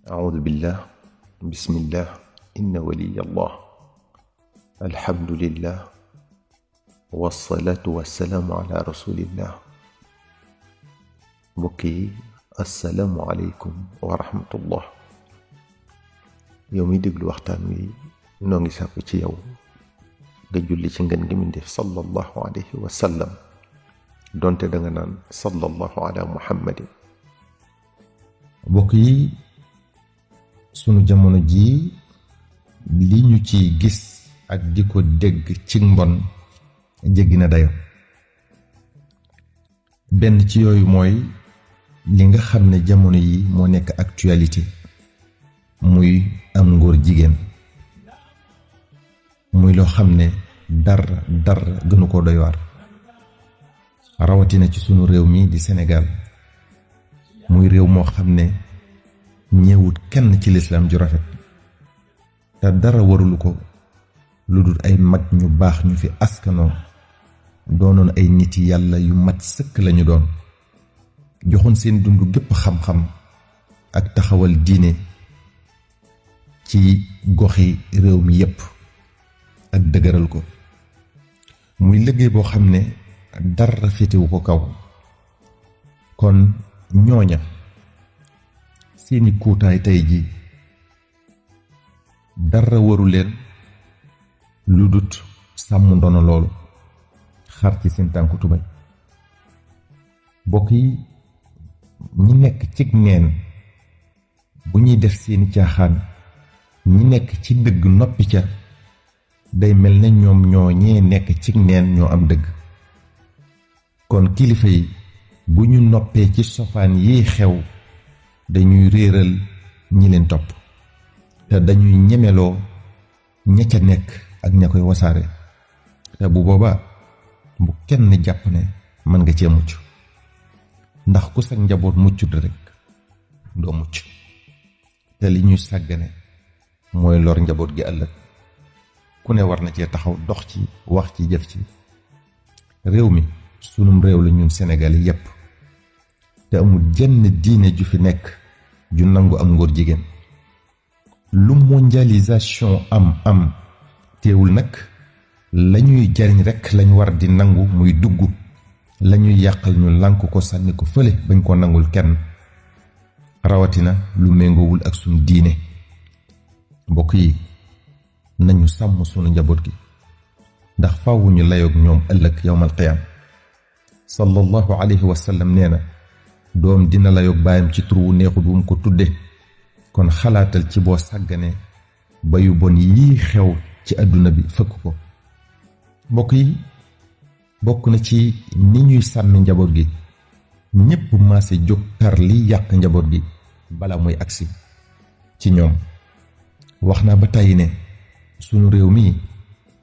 أعوذ بالله بسم الله إن ولي الله الحمد لله والصلاة والسلام على رسول الله بكي السلام عليكم ورحمة الله يومي دبل وقتان وي نونغي ساكو تي يوم nga julli ci ngeen gi min def sallallahu alayhi wa sallam donte da nga naan sallallahu ala muhammadin bokk yi sunu jamono ji li ñu ci gis ak di ko dégg ci mbon jéggi na dayo benn ci yooyu mooy li nga xam ne jamono yi moo nekk actualité muy am ngóor jigéen muy loo xam ne dara gënu ko doy waar rawatina ci sunu réew mi di Sénégal muy réew moo xam ne ñeewut kenn ci lislaam ju rafet te dara warulu ko lu dul ay mag ñu baax ñu fi askanoo doonoon ay nit yàlla yu mat sëkk lañu doon joxoon seen dund gépp xam-xam ak taxawal diine ci goxi réew mi yépp ak dëgëral ko muy liggéey boo xam ne dara féetewu ko kaw kon ñooña seeni kuutaay tey ji dara waru leen lu dut sàmm ndono loolu xar ci seen tànku tubay bokk yi ñi nekk cig neen bu ñuy def seeni caaxaan ñi nekk ci dëgg noppi ca day mel ne ñoom ñoo ñee nekk cig neen ñoo am dëgg kon kilifa yi bu ñu noppee ci sofaan yi xew dañuy réeral ñi leen topp te dañuy ñemeloo ña ca nekk ak ña koy wasaare te bu boobaa bu kenn jàpp ne mën nga cee mucc ndax ku sag njaboot muccut rek doo mucc te li ñuy sàggane mooy lor njaboot gi ëllëg ku ne war na cee taxaw dox ci wax ci jëf ci réew mi sunum réew la ñun Sénégal yépp te amul jenn diine ju fi nekk ju nangu am ngóor jigéen lu mondialisation am teewul nag lañuy jariñ rekk lañ war di nangu muy dugg lañuy yàqal ñu lànk ko sànni ko fële bañ ko nangul kenn rawatina lu méngoowul ak sunu diine mbokk yi nañu sàmm sunu njaboot gi ndax faaw ñu layoog ñoom ëllëg yawmal qiyaam sallallahu alayhi wa sallam nee na doom dina layoog baayam ci tur wu neexut wu mu ko tudde kon xalaatal ci boo sàggane ba yu bon yii xew ci àdduna bi fëkk ko mbokk yi bokk na ci ni ñuy sàmmi njaboot gi ñépp maase jóg tar li yàq njaboot gi bala muy agsi ci ñoom wax naa ba tàyyi ne sunu réew mi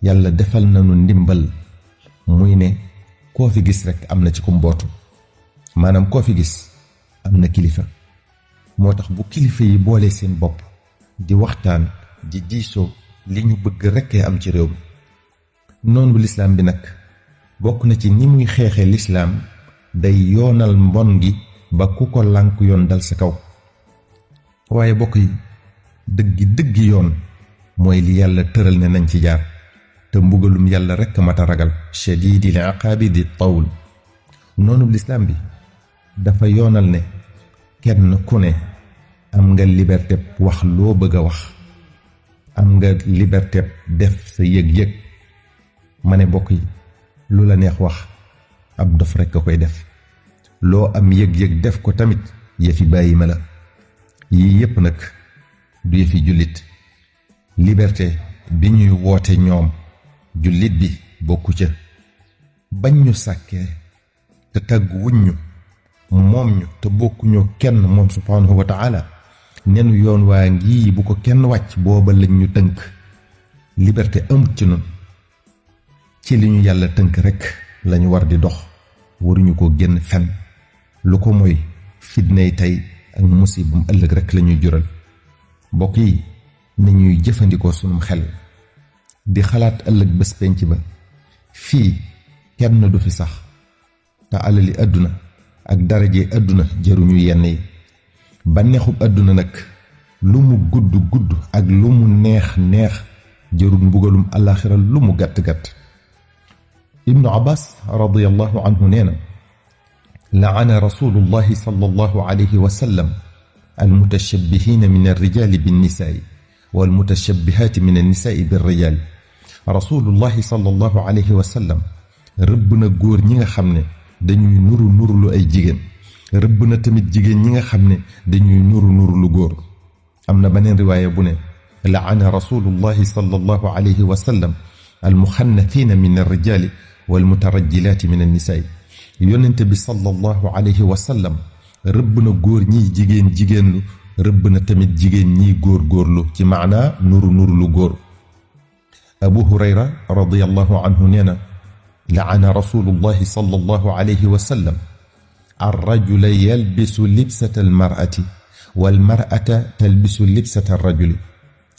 yàlla defal nañu ndimbal muy ne koo fi gis rekk am na ci ku mbootu maanaam koo fi gis am na kilifa moo tax bu kilifa yi boole seen bopp di waxtaan di diisoo li ñu bëgg rekkee am ci réew mi noonu bu lislaam bi nag bokk na ci ni muy xeexee lislaam day yoonal mbon gi ba ku ko lànk yoon dal sa kaw waaye bokk yi dëggi yoon mooy li yàlla tëral ne nañ ci jaar te mbugalum yàlla rekk mata ragal shadidil iqaabi di tawl noonu lislaam bi dafa yoonal ne kenn ku ne am nga liberté wax loo bëgg a wax am nga liberté def sa yëg-yëg ma ne bokk yi lu la neex wax ab dof rekk a koy def loo am yëg-yëg def ko tamit yëfi bàyyi ma la yii yépp nag du yëfi jullit liberté bi ñuy woote ñoom jullit bi bokku ca bañ ñu sàkkee te tàgg wuñ ñu moom ñu te bokkuñoo kenn moom subhaanahu wa taala nenu yoon waa ngi bu ko kenn wàcc booba lañ ñu tënk liberté amut ci nun ci li ñu yàlla tënk rekk lañu war di dox waruñu ko génn fenn lu ko mooy fitnay tey ak musibum ëllëg rekk lañuy jural mbokk yi nañuy jëfandikoo sunum xel di xalaat ëllëg bés penc ba fii kenn du fi sax te alali àdduna ak daraje àdduna jëruñu yenn yi bànneexub àdduna nag lu mu gudd gudd ak lu mu neex neex jërul mbugalum alaxira lu mu gàtt gàtt. ibnu abbas radiyallahu anhu nee na laana rasulullahi sallallahu alayhi wa sallam almutashabbihina min alrijali binnisaai walmutashabbihaati min annisaai birrijali. rasulullahi sallallahu alayhi wa sallam rëbb na góor ñi nga xam ne dañuy nuru nuru lu ay jigéen, rëbb na tamit jigéen ñi nga xam ne dañuy nuru nuru lu góor. am na beneen riwaaya bu ne laana rasulullahi sallallahu alayhi wa sallam almuxannathina min alrijali walmutarajjilaati min annisaai. yonente bi sallallahu alayhi wa sallam rëbb na góor ñiy jigéen jigéenlu, rëbb na tamit jigéen ñiy góor góorlu ci maanaa nuru nuru lu góor. abu hurayra radiyallahu anhu nee na laana rasulullahi sallallahu alayhi wa sallam arrajula yalbisu libsata almar'ati walmar'ata talbisu libsata arrajuli.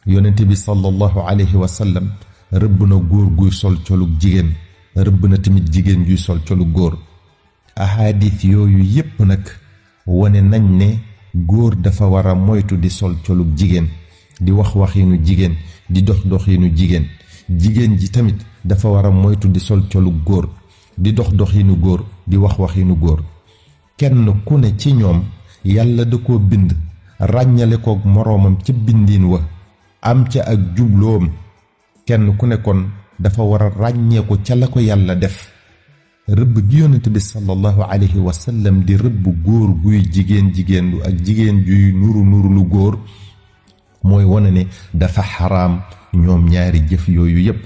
yonente bi sallallahu alayhi wa sallam rëbb na góor guy sol colug jigéen, rëbb na tamit jigéen guy sol colug góor. ahadis yooyu yépp nag wone nañ ne góor dafa war a moytu di sol colug jigéen, di wax waxinu jigéen, di dox doxinu jigéen. jigéen ji tamit dafa war a moytu di sol colug góor, di dox doxinu góor, di wax waxinu góor. kenn ku ne ci ñoom yàlla da koo bind ràññale koog moroomam ca bindiin wa, am ca ak jubloom. kenn ku ne kon dafa war a ràññee ko ca la ko yàlla def. rëbb gi yonent bi sallallahu alayhi wa sallam di rëbb góor guy jigéen jigéenlu ak jigéen juy nuru nuru lu góor mooy wane ne dafa xaraam ñoom ñaari jëf yooyu yépp.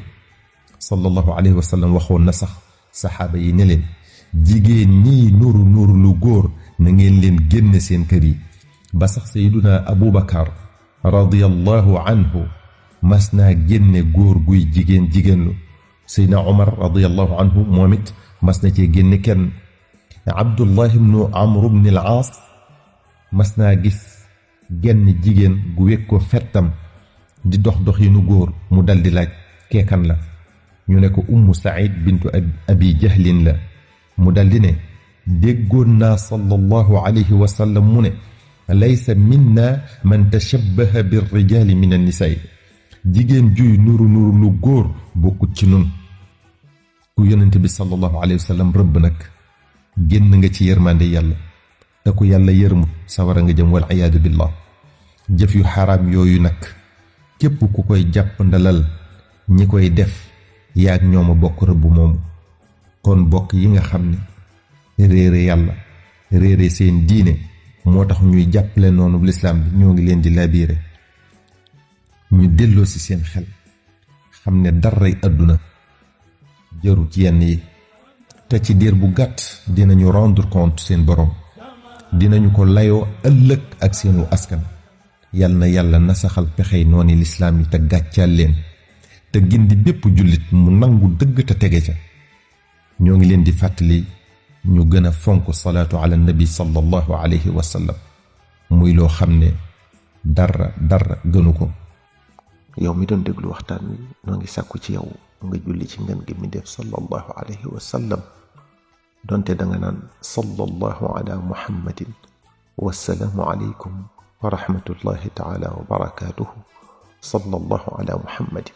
sallallahu alayhi wa sallam waxoon na sax saxaaba yi ne leen jigéen ñiy nuru nuru lu góor na ngeen leen génne seen kër yi. ba sax sayyiduna abu bakar radiyallahu anhu mas naa génne góor guy jigéen jigéenlu. sayyidina umar radiyallahu anhu moom it mas na cee génne kenn. abdullah ibnu amr ibn al-aas mas naa gis genn jigéen gu wekk ko fettam di dox doxinu góor, mu daldi laaj keekan la. ñu ne ko ummu said bintu abi jahlin la. mu daldi ne déggoon naa sallallahu alayhi wa sallam mu ne laysa minna man tashabbaha birrijali min annisaai. jigéen juy nuru nuru lu góor bokkut ci nun. ku yonente bi sallallahu alayhi wa sallam rëbb nag génn nga ci yërmande yàlla, te ku yàlla yërmu sawara nga jëm wal iyaadu billah. jëf yu xaraam yooyu nag képp ku koy jàpp ndalal ñi koy def yaag ñooma bokk rëbb moomu. kon bokk yi nga xam ne réere yàlla, réere seen diine moo tax ñuy jàppale noonu lislaam bi, ñoo ngi leen di labiire ñu delloo ci seen xel xam ne daray àdduna jëru ci yenn yi, te ci diir bu gàtt dinañu rendre compte seen borom, dinañu ko layoo ëllëg ak seenu askan. yal na yàlla nasaxal pexey nooni lislaam yi te gàccaal leen, te gindi bépp jullit mu nangu dëgg te tege ca. ñoo ngi leen di fàttali ñu gën a fonk salaatu ala nabi sallallahu alayhi wa sallam, muy loo xam ne dara gënu ko. yow mi doon déglu waxtaan wi noo ngi sàkku ci yow nga julli ci ngën gi mi def sallallahu alayhi wa sallam, donte danga naan sallallahu ala muhammadin. wassalaamu alaykum wa rahmatullahi taala wa barakaatuhu. sallallahu ala muhammadin.